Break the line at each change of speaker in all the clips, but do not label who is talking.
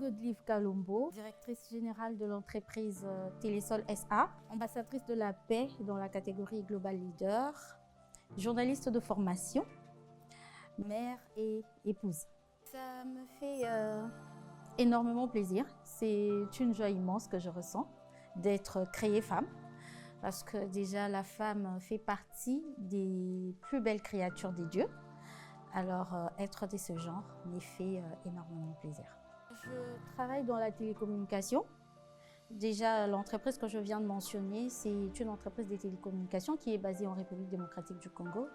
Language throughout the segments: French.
Godelive Kalombo, directrice générale de l'entreprise Télésol SA, ambassadrice de la paix dans la catégorie Global Leader, journaliste de formation, mère et épouse. Ça me fait énormément plaisir. C'est une joie immense que je ressens d'être créée femme, parce que déjà la femme fait partie des plus belles créatures des dieux. Alors être de ce genre m'y fait énormément plaisir. Je travaille dans la télécommunication. Déjà, l'entreprise que je viens de mentionner, c'est une entreprise de télécommunications qui est basée en République démocratique du Congo.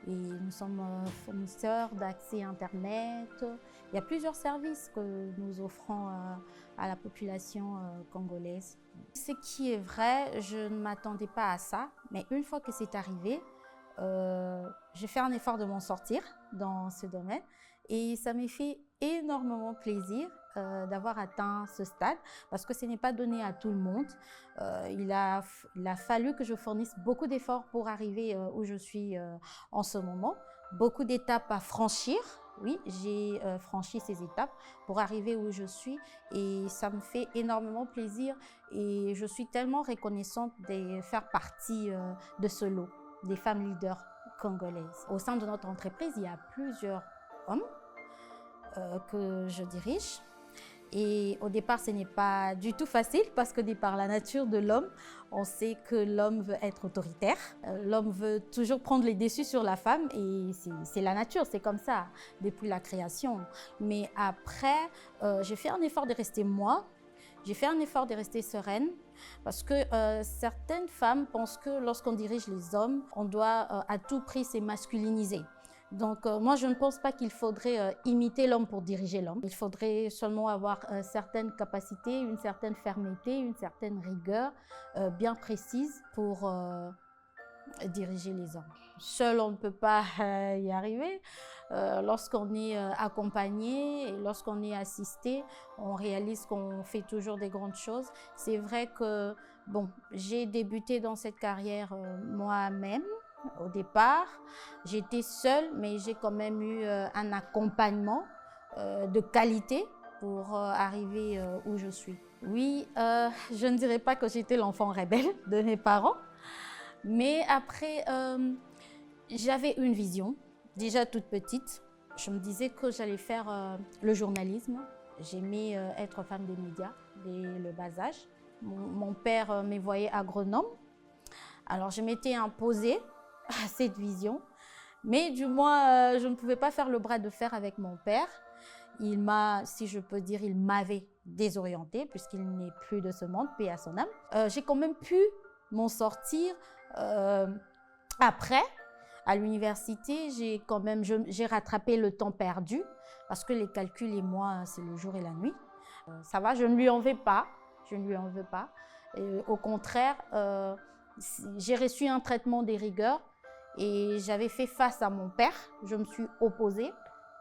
Et nous sommes fournisseurs d'accès Internet. Il y a plusieurs services que nous offrons à la population congolaise. Ce qui est vrai, je ne m'attendais pas à ça, mais une fois que c'est arrivé, j'ai fait un effort de m'en sortir dans ce domaine et ça m'a fait énormément plaisir d'avoir atteint ce stade parce que ce n'est pas donné à tout le monde. Il a fallu que je fournisse beaucoup d'efforts pour arriver où je suis en ce moment. Beaucoup d'étapes à franchir. Oui, j'ai franchi ces étapes pour arriver où je suis et ça me fait énormément plaisir et je suis tellement reconnaissante de faire partie de ce lot des femmes leaders congolaises. Au sein de notre entreprise, il y a plusieurs hommes que je dirige. Et au départ, ce n'est pas du tout facile parce que de par la nature de l'homme, on sait que l'homme veut être autoritaire. L'homme veut toujours prendre les dessus sur la femme et c'est la nature, c'est comme ça depuis la création. Mais après, j'ai fait un effort de rester moi. J'ai fait un effort de rester sereine parce que certaines femmes pensent que lorsqu'on dirige les hommes, on doit à tout prix se masculiniser. Donc moi, je ne pense pas qu'il faudrait imiter l'homme pour diriger l'homme. Il faudrait seulement avoir certaines capacités, une certaine fermeté, une certaine rigueur bien précise pour diriger les hommes. Seul, on ne peut pas y arriver. Lorsqu'on est accompagné et lorsqu'on est assisté, on réalise qu'on fait toujours des grandes choses. C'est vrai que bon, j'ai débuté dans cette carrière moi-même. Au départ, j'étais seule, mais j'ai quand même eu un accompagnement de qualité pour arriver où je suis. Oui, je ne dirais pas que j'étais l'enfant rebelle de mes parents, mais après, j'avais une vision, déjà toute petite. Je me disais que j'allais faire le journalisme. J'aimais être femme des médias dès le bas âge. Mon père me voyait agronome, alors je m'étais imposée à cette vision, mais du moins, je ne pouvais pas faire le bras de fer avec mon père. Il m'a, si je peux dire, il m'avait désorientée puisqu'il n'est plus de ce monde, paix à son âme. J'ai quand même pu m'en sortir après. À l'université, j'ai rattrapé le temps perdu parce que les calculs et moi, c'est le jour et la nuit. Ça va, je ne lui en veux pas. Je ne lui en veux pas. Au contraire, j'ai reçu un traitement des rigueurs et j'avais fait face à mon père. Je me suis opposée,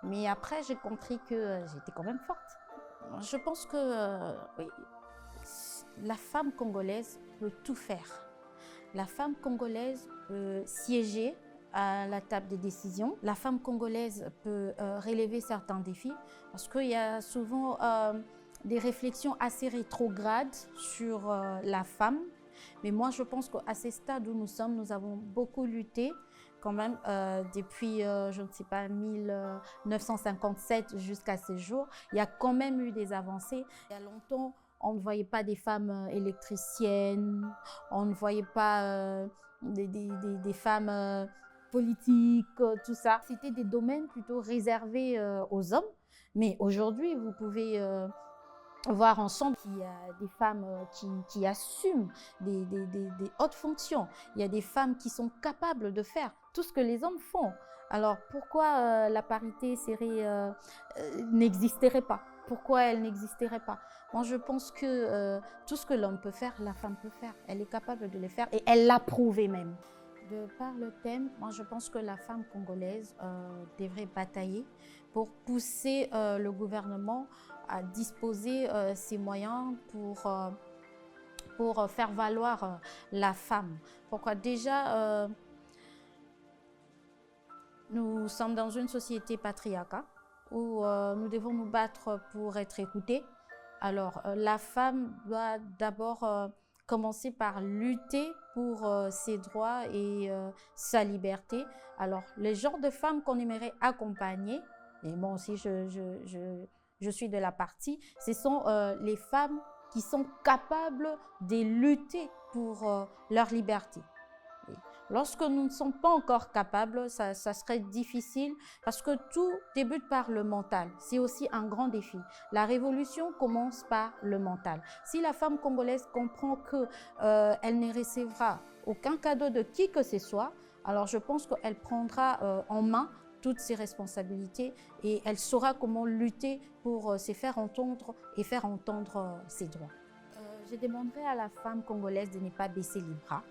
mais après, j'ai compris que j'étais quand même forte. Je pense que oui, la femme congolaise peut tout faire. La femme congolaise peut siéger à la table des décisions. La femme congolaise peut relever certains défis parce qu'il y a souvent des réflexions assez rétrogrades sur la femme. Mais moi, je pense qu'à ces stades où nous sommes, nous avons beaucoup lutté quand même depuis, je ne sais pas, 1957 jusqu'à ces jours. Il y a quand même eu des avancées. Il y a longtemps, on ne voyait pas des femmes électriciennes, on ne voyait pas des femmes politiques, tout ça. C'était des domaines plutôt réservés aux hommes. Mais aujourd'hui, vous pouvez voir ensemble qu'il y a des femmes qui assument des hautes fonctions. Il y a des femmes qui sont capables de faire tout ce que les hommes font. Alors pourquoi la parité n'existerait pas? Pourquoi elle n'existerait pas? Moi, je pense que tout ce que l'homme peut faire, la femme peut faire. Elle est capable de le faire et elle l'a prouvé même. De par le thème, moi je pense que la femme congolaise devrait batailler pour pousser le gouvernement à disposer ses moyens pour faire valoir la femme. Pourquoi? Déjà, nous sommes dans une société patriarcale où nous devons nous battre pour être écoutés. Alors, la femme doit d'abord commencer par lutter pour ses droits et sa liberté. Alors, les genres de femmes qu'on aimerait accompagner, et moi aussi je suis de la partie, ce sont les femmes qui sont capables de lutter pour leur liberté. Lorsque nous ne sommes pas encore capables, ça serait difficile parce que tout débute par le mental. C'est aussi un grand défi. La révolution commence par le mental. Si la femme congolaise comprend qu'elle ne recevra aucun cadeau de qui que ce soit, alors je pense qu'elle prendra en main toutes ses responsabilités et elle saura comment lutter pour se faire entendre et faire entendre ses droits. Je demanderai à la femme congolaise de ne pas baisser les bras,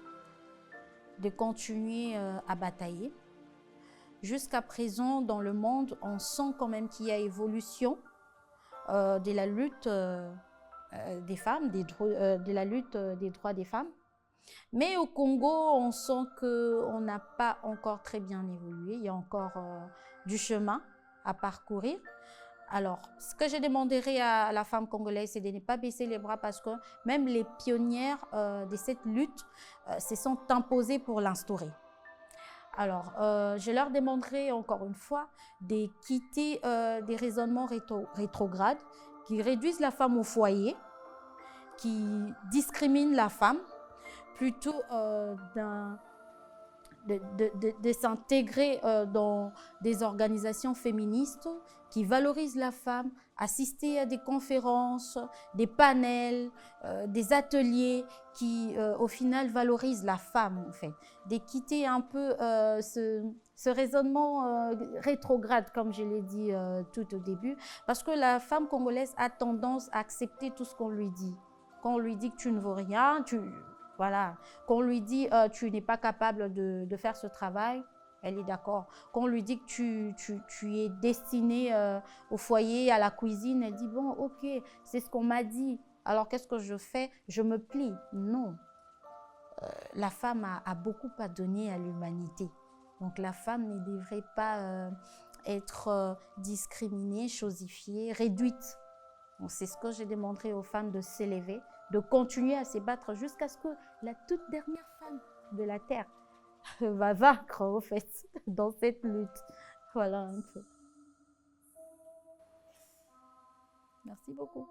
de continuer à batailler. Jusqu'à présent, dans le monde, on sent quand même qu'il y a évolution de la lutte des femmes, de la lutte des droits des femmes. Mais au Congo, on sent qu'on n'a pas encore très bien évolué. Il y a encore du chemin à parcourir. Alors, ce que je demanderais à la femme congolaise, c'est de ne pas baisser les bras parce que même les pionnières de cette lutte se sont imposées pour l'instaurer. Alors, je leur demanderai encore une fois de quitter des raisonnements rétrogrades qui réduisent la femme au foyer, qui discriminent la femme, plutôt de s'intégrer dans des organisations féministes qui valorisent la femme, assister à des conférences, des panels, des ateliers qui, au final, valorisent la femme, en fait. De quitter un peu ce raisonnement rétrograde, comme je l'ai dit tout au début, parce que la femme congolaise a tendance à accepter tout ce qu'on lui dit. Quand on lui dit que tu ne vaux rien, voilà, qu'on lui dit tu n'es pas capable de faire ce travail, elle est d'accord. Qu'on lui dit que tu es destiné au foyer, à la cuisine, elle dit bon, ok, c'est ce qu'on m'a dit. Alors qu'est-ce que je fais? Je me plie. Non. La femme a beaucoup à donner à l'humanité. Donc la femme ne devrait pas être discriminée, chosifiée, réduite. C'est ce que j'ai demandé aux femmes de s'élever, de continuer à se battre jusqu'à ce que la toute dernière femme de la Terre va vaincre, au fait, dans cette lutte. Voilà un peu. Merci beaucoup.